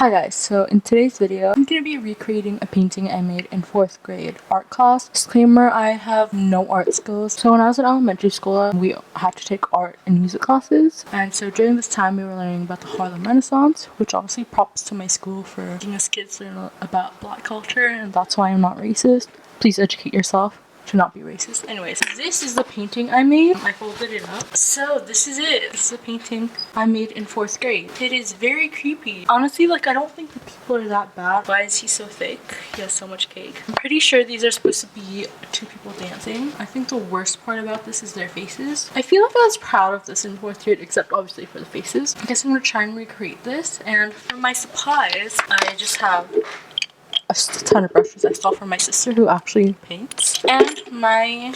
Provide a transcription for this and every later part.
Hi guys, so in today's video, I'm going to be recreating a painting I made in 4th grade art class. Disclaimer, I have no art skills. So when I was in elementary school, we had to take art and music classes. And so during this time, we were learning about the Harlem Renaissance, which obviously props to my school for making us kids learn about Black culture, and that's why I'm not racist. Please educate yourself to not be racist. Anyways, this is the painting I made. I folded it up. So this is it. This is a painting I made in 4th grade. It is very creepy. Honestly, like, I don't think the people are that bad. Why is he so thick? He has so much cake. I'm pretty sure these are supposed to be 2 people dancing. I think the worst part about this is their faces. I feel like I was proud of this in 4th grade, except obviously for the faces. I guess I'm gonna try and recreate this. And for my supplies, I just have a ton of brushes I stole from my sister who actually paints, and my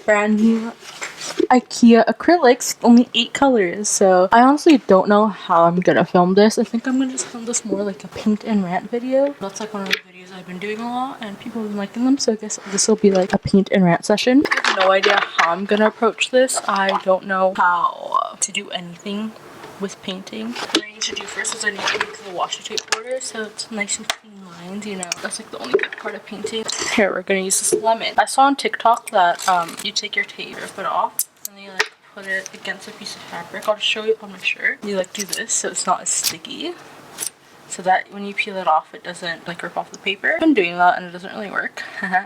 brand new IKEA acrylics, only 8 colors. So I honestly don't know how I'm gonna film this. I think I'm gonna just film this more like a paint and rant video. That's like one of the videos I've been doing a lot and people have been liking them, so I guess this will be like a paint and rant session. I have no idea how I'm gonna approach this. I don't know how to do anything with painting. What I need to do first is I need to make the washi tape border so it's nice and clean lines, you know. That's like the only good part of painting. Here, we're gonna use this lemon. I saw on TikTok that you take your tape, rip it off, and then you like put it against a piece of fabric. I'll just show you on my shirt. You like do this so it's not as sticky, so that when you peel it off, it doesn't like rip off the paper. I've been doing that and it doesn't really work.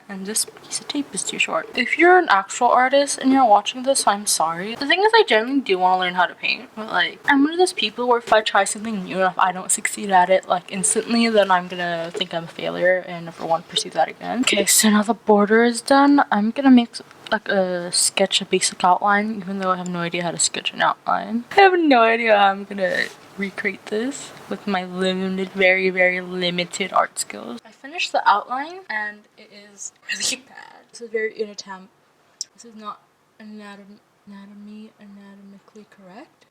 And this piece of tape is too short. If you're an actual artist and you're watching this, I'm sorry. The thing is, I genuinely do want to learn how to paint, but like, I'm one of those people where if I try something new and if I don't succeed at it like instantly, then I'm gonna think I'm a failure and never want to pursue that again. Okay, so now the border is done. I'm gonna make like a sketch, a basic outline, even though I have no idea how to sketch an outline. I have no idea how I'm gonna recreate this with my limited, very limited art skills. I finished the outline and it is really bad. This is very inattentive. This is not anatomically correct.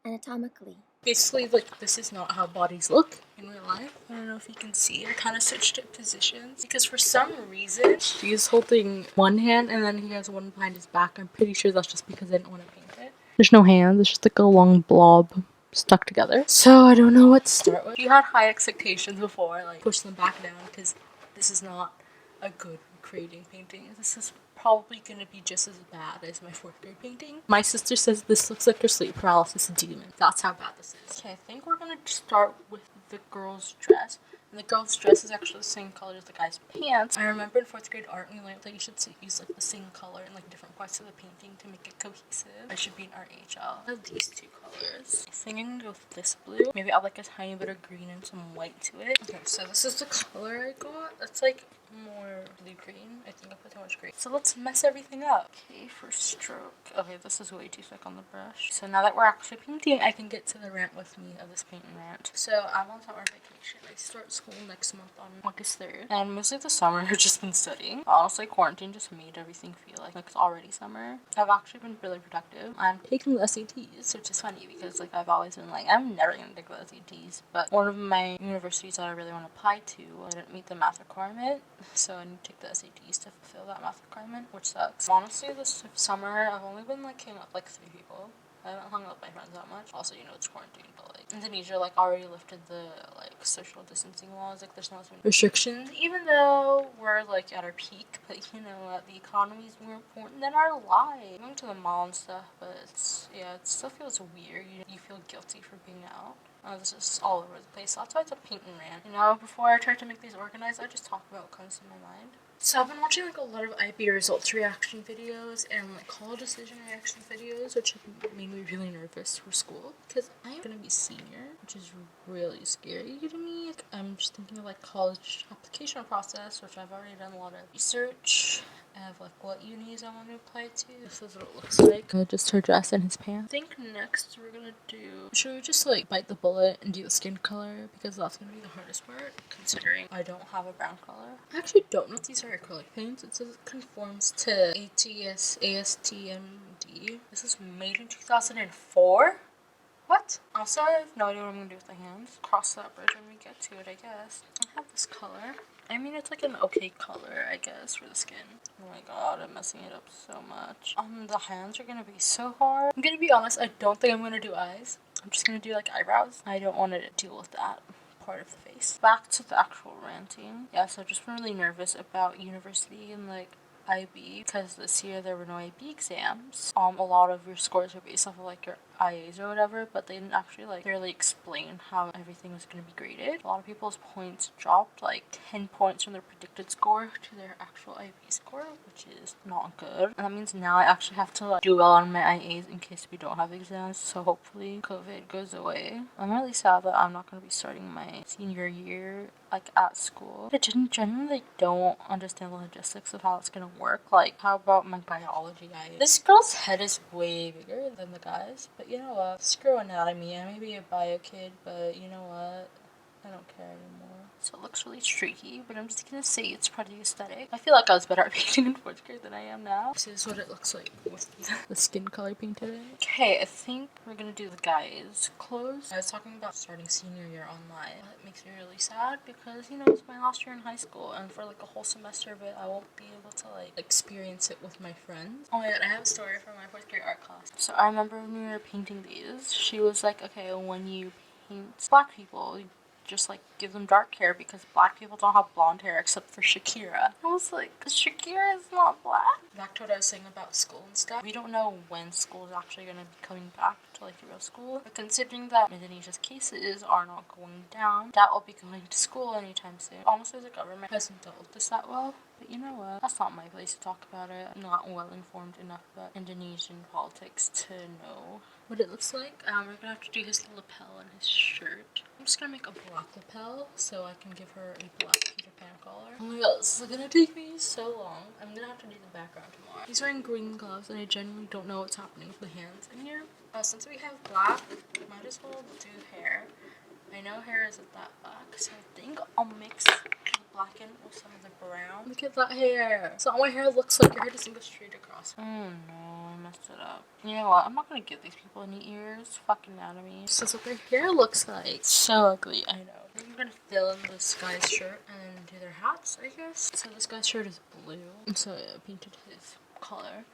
Anatomically. Basically, like, this is not how bodies look in real life. I don't know if you can see. I kind of switched it positions because for some reason he's holding one hand and then he has one behind his back. I'm pretty sure that's just because I didn't want to paint it. There's no hands. It's just like a long blob stuck together. So I don't know what to start with. If you had high expectations before, like, push them back down because this is not a good creating painting. This is probably gonna be just as bad as my 4th grade painting. My sister says this looks like her sleep paralysis demon. That's how bad this is. Okay, I think we're gonna start with the girl's dress. And the girl's dress is actually the same color as the guy's pants. I remember in 4th grade art we learned that you should use like the same color in like different parts of the painting to make it cohesive. I should be an art HL. I have these 2 colors. I think I'm gonna go with this blue. Maybe I'll like a tiny bit of green and some white to it. Okay, so this is the color I got. It's like more blue green. I think I put too much green. So let's mess everything up. Okay, first stroke. Okay, this is way too thick on the brush. So now that we're actually painting, I can get to the rant with me of this paint and rant. So I'm on summer vacation. I start school next month on August 3rd. And mostly the summer I've just been studying. Honestly, quarantine just made everything feel like it's already summer. I've actually been really productive. I'm taking the SATs, which is funny because like I've always been like, I'm never gonna take the SATs. But one of my universities that I really want to apply to, I didn't meet the math requirement. So I need to take the SATs to fulfill that math requirement, which sucks. Honestly, this summer, I've only been like hanging out with like 3 people. I haven't hung out with my friends that much. Also, you know, it's quarantine, but like Indonesia like already lifted the like social distancing laws. Like there's not as many restrictions, even though we're like at our peak. But you know, the economy is more important than our lives. Going to the mall and stuff, but it's, yeah, it still feels weird. You feel guilty for being out. This is all over the place. That's why it's a paint and rant. You know, before I try to make these organized, I just talk about what comes to my mind. So I've been watching like a lot of IB results reaction videos and like college decision reaction videos, which have made me really nervous for school because I'm gonna be senior, which is really scary to me. Like, I'm just thinking of like college application process, which I've already done a lot of research of like what unis I want to apply to. This is what it looks like. Just her dress and his pants. I think next we're gonna do, should we just like bite the bullet and do the skin color, because that's gonna be the hardest part considering I don't have a brown color. I actually don't know if these are acrylic paints. It says it conforms to ATS ASTMD. This is made in 2004. What? Also, I have no idea what I'm gonna do with the hands. Cross that bridge when we get to it, I guess. I have this color. I mean, it's like an okay color, I guess, for the skin. Oh my god, I'm messing it up so much. The hands are gonna be so hard. I'm gonna be honest, I don't think I'm gonna do eyes. I'm just gonna do like eyebrows. I don't want to deal with that part of the face. Back to the actual ranting. Yeah, so I've just been really nervous about university and like IB because this year there were no IB exams. A lot of your scores are based off of like your IAs or whatever, but they didn't actually like really explain how everything was going to be graded. A lot of people's points dropped like 10 points from their predicted score to their actual IB score, which is not good. And that means now I actually have to like do well on my IAs in case we don't have exams, so hopefully COVID goes away. I'm really sad that I'm not going to be starting my senior year like at school. I genuinely don't understand the logistics of how it's gonna work. Like, how about my biology guy? This girl's head is way bigger than the guy's, but you know what? Screw anatomy. I may be a bio kid, but you know what? I don't care anymore. So it looks really streaky, but I'm just gonna say it's pretty aesthetic. I feel like I was better at painting in 4th grade than I am now. This is what it looks like with the skin color painted in. Okay, I think we're gonna do the guy's clothes. I was talking about starting senior year online. It makes me really sad because, you know, it's my last year in high school, and for like a whole semester of it, I won't be able to like experience it with my friends. Oh my god, I have a story from my 4th grade art class. So I remember when we were painting these, she was like, okay, when you paint black people, you just like give them dark hair because black people don't have blonde hair except for Shakira. I was like, Shakira is not black. Back to what I was saying about school and stuff. We don't know when school is actually going to be coming back to like real school. But considering that Indonesia's cases are not going down, that will be going to school anytime soon. Honestly, the government hasn't dealt with this that well. But you know what? That's not my place to talk about it. I'm not well informed enough about Indonesian politics to know what it looks like. We're gonna have to do his lapel and his shirt. I'm just gonna make a black lapel so I can give her a black Peter Pan collar. Oh my god, this is gonna take me so long. I'm gonna have to do the background tomorrow. He's wearing green gloves and I genuinely don't know what's happening with the hands in here. Since we have black, might as well do hair. I know hair isn't that black, so I think I'll mix the black in with some of the brown. Look at that hair. So my hair looks like your hair doesn't go straight across. Oh no, I messed it up. You know what? I'm not gonna give these people any ears. Fucking anatomy. So that's what their hair looks like. So ugly, I know. I'm gonna fill in this guy's shirt and do their hats, I guess. So this guy's shirt is blue. So I painted his collar.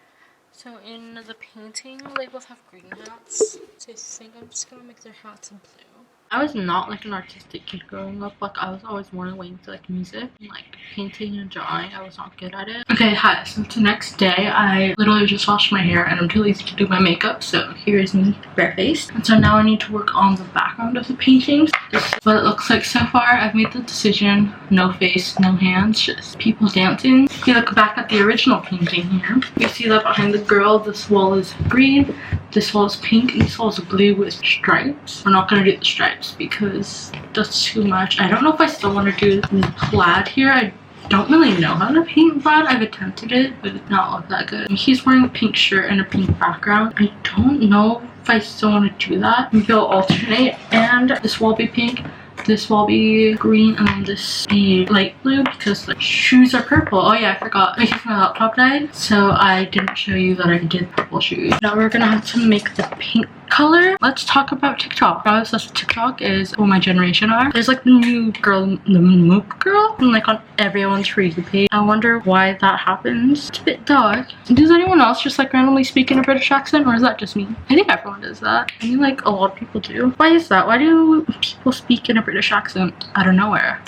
So in the painting, they both have green hats. So I think I'm just gonna make their hats in blue. I was not like an artistic kid growing up. Like I was always more way into like music and like painting and drawing. I was not good at it. Okay, hi. So the next day I literally just washed my hair and I'm too lazy to do my makeup. So here is me barefaced. And so now I need to work on the background of the paintings. This is what it looks like so far. I've made the decision. No face, no hands, just people dancing. If you look back at the original painting here, you see that behind the girl, this wall is green. This wall is pink and this wall is blue with stripes. We're not going to do the stripes because that's too much. I don't know if I still want to do the plaid here. I don't really know how to paint plaid. I've attempted it, but it's not look that good. He's wearing a pink shirt and a pink background. I don't know if I still want to do that. Maybe I'll alternate, and this wall be pink, this wall be green, and then this be light blue because the shoes are purple. Oh yeah, I forgot because my laptop died, so I didn't show you that I did purple shoes. Now we're gonna have to make the pink color. Let's talk about TikTok. How obsessed with TikTok is what my generation are. There's like the new girl, the Moop girl, and like on everyone's For You page. I wonder why that happens. It's a bit dark. Does anyone else just like randomly speak in a British accent, or is that just me? I think everyone does that. I mean, like a lot of people do. Why is that? Why do people speak in a British accent out of nowhere?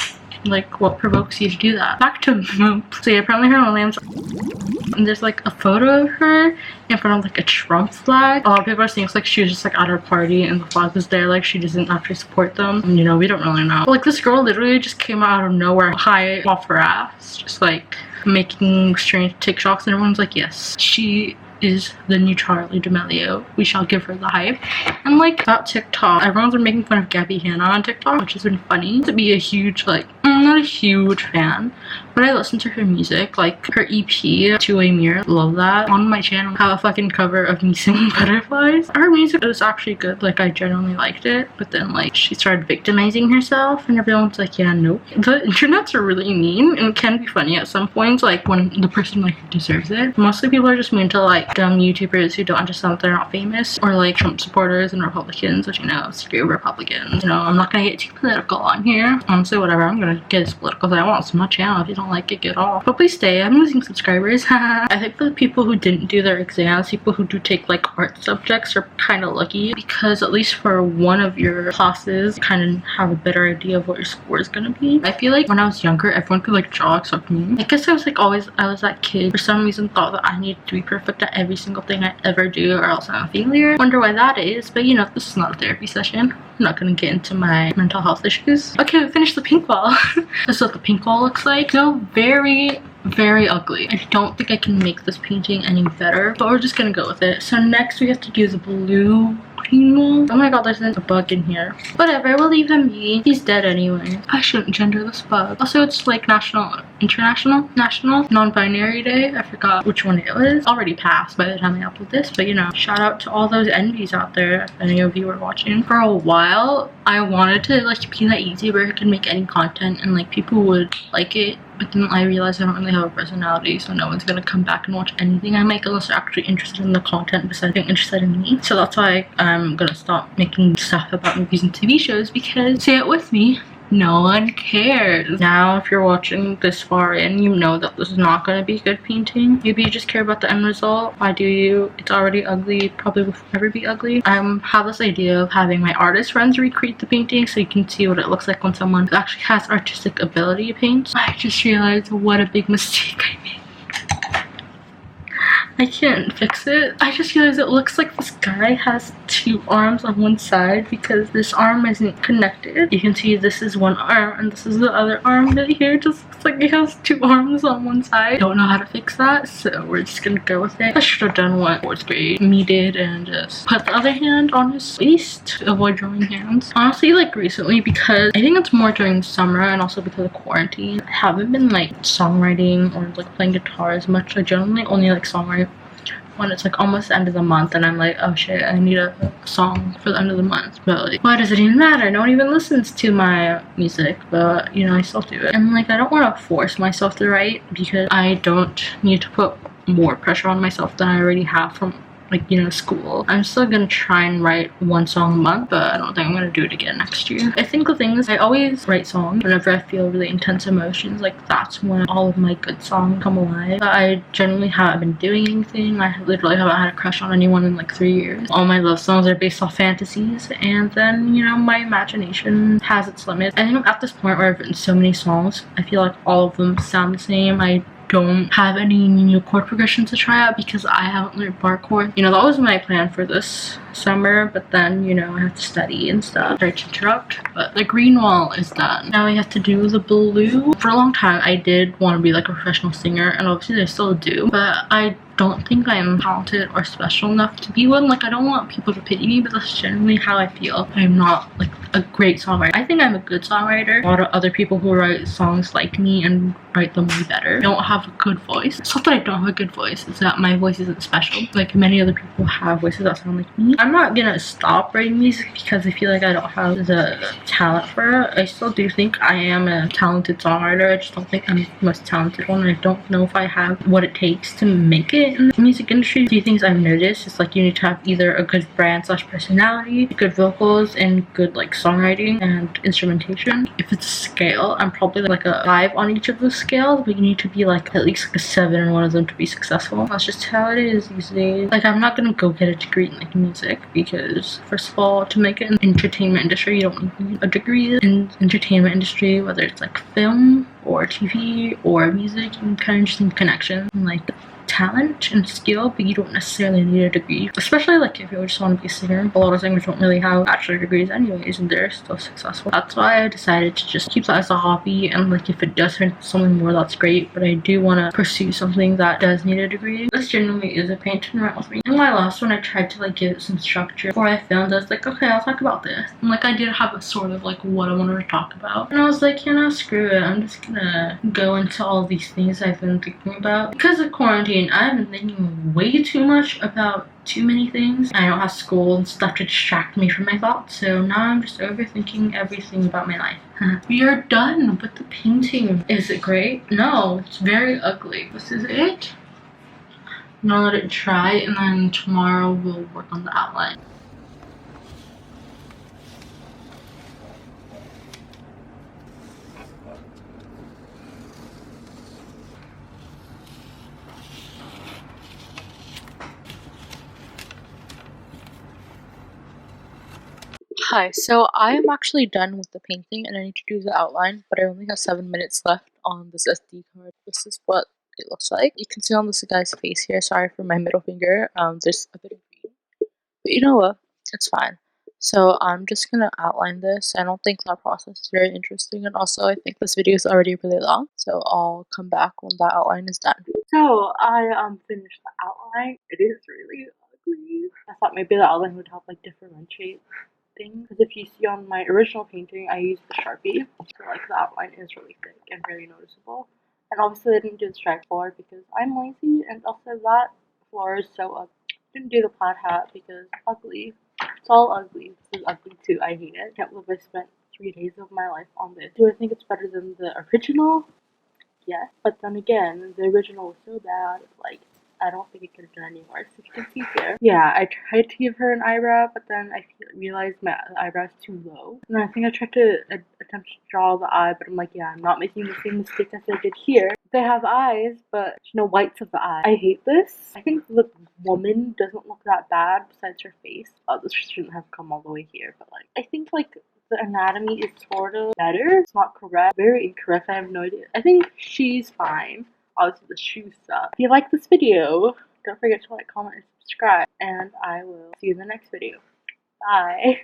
Like, what provokes you to do that? Back to Moop. So yeah, apparently her name's, and there's like a photo of her in front of like a Trump flag. A lot of people are saying it's like she was just like at her party and the flag was there, like she doesn't actually support them. And you know, we don't really know. But, like this girl literally just came out of nowhere, high off her ass, just like making strange TikToks, and everyone's like, yes, she is the new Charlie D'Amelio. We shall give her the hype. And like that TikTok, everyone's been making fun of Gabby Hanna on TikTok, which has been funny. To be a huge like I'm not a huge fan, but I listen to her music, like her EP, Two-Way Mirror, love that. On my channel, I have a fucking cover of me singing butterflies. Her music was actually good, like I genuinely liked it, but then like she started victimizing herself and everyone's like, yeah, nope. The internets are really mean and can be funny at some points, like when the person like deserves it. Mostly people are just mean to like dumb YouTubers who don't understand that they're not famous, or like Trump supporters and Republicans, which, you know, screw Republicans. You know, I'm not gonna get too political on here. Honestly, whatever, I'm gonna get as political as I want. It's my channel. If you don't like it, get off. But please stay. I'm losing subscribers. I think for the people who didn't do their exams, people who do take like art subjects are kind of lucky, because at least for one of your classes, you kind of have a better idea of what your score is gonna be. I feel like when I was younger, everyone could like draw except me. I guess I was like always, I was that kid for some reason thought that I needed to be perfect at every single thing I ever do or else I'm a failure. Wonder why that is, but you know, this is not a therapy session. I'm not gonna get into my mental health issues. Okay, we finished the pink wall. This is what the pink wall looks like. So very ugly. I don't think I can make this painting any better, but we're just gonna go with it. So next we have to do the blue green wall. Oh my god, there's a bug in here. Whatever, we'll leave him be. He's dead anyway. I shouldn't gender this bug. Also, it's like international non-binary day. I forgot which one it was. Already passed by the time I upload this, but you know, shout out to all those envies out there if any of you are watching. For a while I wanted to like be that YouTuber who can make any content and like people would like it, but then I realized I don't really have a personality, so no one's gonna come back and watch anything I make unless they're actually interested in the content besides being interested in me. So that's why I'm gonna stop making stuff about movies and TV shows, because, say it with me, no one cares. Now if you're watching this far in, you know that this is not going to be good painting. Maybe you just care about the end result. Why do you? It's already ugly. It probably will never be ugly. I have this idea of having my artist friends recreate the painting so you can see what it looks like when someone actually has artistic ability to paint. I just realized what a big mistake I made. I can't fix it. I just realized it looks like this guy has two arms on one side because this arm isn't connected. You can see this is one arm and this is the other arm right here. It just looks like he has two arms on one side. Don't know how to fix that, so we're just gonna go with it. I should have done what 4th grade me did and just put the other hand on his waist to avoid drawing hands. Honestly, like recently, because I think it's more during summer and also because of quarantine, I haven't been like songwriting or like playing guitar as much. I generally only like songwrite when it's like almost the end of the month and I'm like, oh shit, I need a song for the end of the month. But like, why does it even matter? No one even listens to my music, but you know, I still do it. And like, I don't want to force myself to write because I don't need to put more pressure on myself than I already have from, like, you know, school. I'm still gonna try and write one song a month, but I don't think I'm gonna do it again next year. I think the thing is, I always write songs whenever I feel really intense emotions. Like, that's when all of my good songs come alive. But I generally haven't been doing anything. I literally haven't had a crush on anyone in like 3 years. All my love songs are based off fantasies, and then, you know, my imagination has its limits. I think I'm at this point where I've written so many songs, I feel like all of them sound the same. I don't have any new chord progressions to try out because I haven't learned bar chords. You know, that was my plan for this summer, but then, you know, I have to study and stuff. Sorry to interrupt, but the green wall is done. Now we have to do the blue. For a long time, I did want to be like a professional singer, and obviously I still do, but I don't think I'm talented or special enough to be one. Like, I don't want people to pity me, but that's generally how I feel. I'm not like a great songwriter. I think I'm a good songwriter. A lot of other people who write songs like me and write them way better don't have a good voice. It's not that I don't have a good voice, it's that my voice isn't special. Like, many other people have voices that sound like me. I'm not gonna stop writing music because I feel like I don't have the talent for it. I still do think I am a talented songwriter. I just don't think I'm the most talented one. I don't know if I have what it takes to make it in the music industry. A few things I've noticed is like you need to have either a good brand / personality, good vocals, and good like songwriting and instrumentation. If it's a scale, I'm probably like a 5 on each of those scales, but you need to be like at least like a 7 in one of them to be successful. That's just how it is these days. Like, I'm not gonna go get a degree in like music because, first of all, to make it in the entertainment industry, you don't need a degree in entertainment industry, whether it's like film or TV or music. You can kind of just need connection and like talent and skill, but you don't necessarily need a degree. Especially like if you just want to be a singer. A lot of singers don't really have bachelor degrees anyways, and they're still successful. That's why I decided to just keep that as a hobby, and like if it does turn into something more, that's great, but I do want to pursue something that does need a degree. This genuinely is a pain to interact with me. In my last one, I tried to like give it some structure. Before I filmed, I was like, okay, I'll talk about this. And like I did have a sort of like what I wanted to talk about. And I was like, you know, screw it. I'm just gonna go into all these things I've been thinking about. Because of quarantine, I've been thinking way too much about too many things. I don't have school and stuff to distract me from my thoughts, so now I'm just overthinking everything about my life. We are done with the painting. Is it great? No, it's very ugly. This is it. I'm gonna let it dry, and then tomorrow we'll work on the outline. Hi, so I am actually done with the painting and I need to do the outline, but I only have 7 minutes left on this SD card. This is what it looks like. You can see on this guy's face here, sorry for my middle finger, there's a bit of green. But you know what? It's fine. So I'm just gonna outline this. I don't think that process is very interesting, and also I think this video is already really long, so I'll come back when that outline is done. So I finished the outline. It is really ugly. I thought maybe the outline would help like differentiate things, because if you see on my original painting, I used the Sharpie, so like the outline is really thick and very noticeable. And obviously I didn't do the striped floor because I'm lazy, and also that floor is so ugly. Didn't do the plaid hat because it's ugly. It's all ugly. This is ugly too. I hate it. Can't believe I spent 3 days of my life on this. Do I think it's better than the original? Yes. But then again, the original was so bad, like, I don't think it could have done any worse. If you can see here. Yeah, I tried to give her an eyebrow, but then I realized my eyebrow is too low. And I think I tried to attempt to draw the eye, but I'm like, yeah, I'm not making the same mistake as I did here. They have eyes, but there's no whites of the eye. I hate this. I think the woman doesn't look that bad besides her face. Oh, this shouldn't have come all the way here, but like, I think like the anatomy is sort of better. It's not correct. Very incorrect. I have no idea. I think she's fine. Obviously, the shoes suck. If you like this video, don't forget to like, comment, and subscribe. And I will see you in the next video. Bye.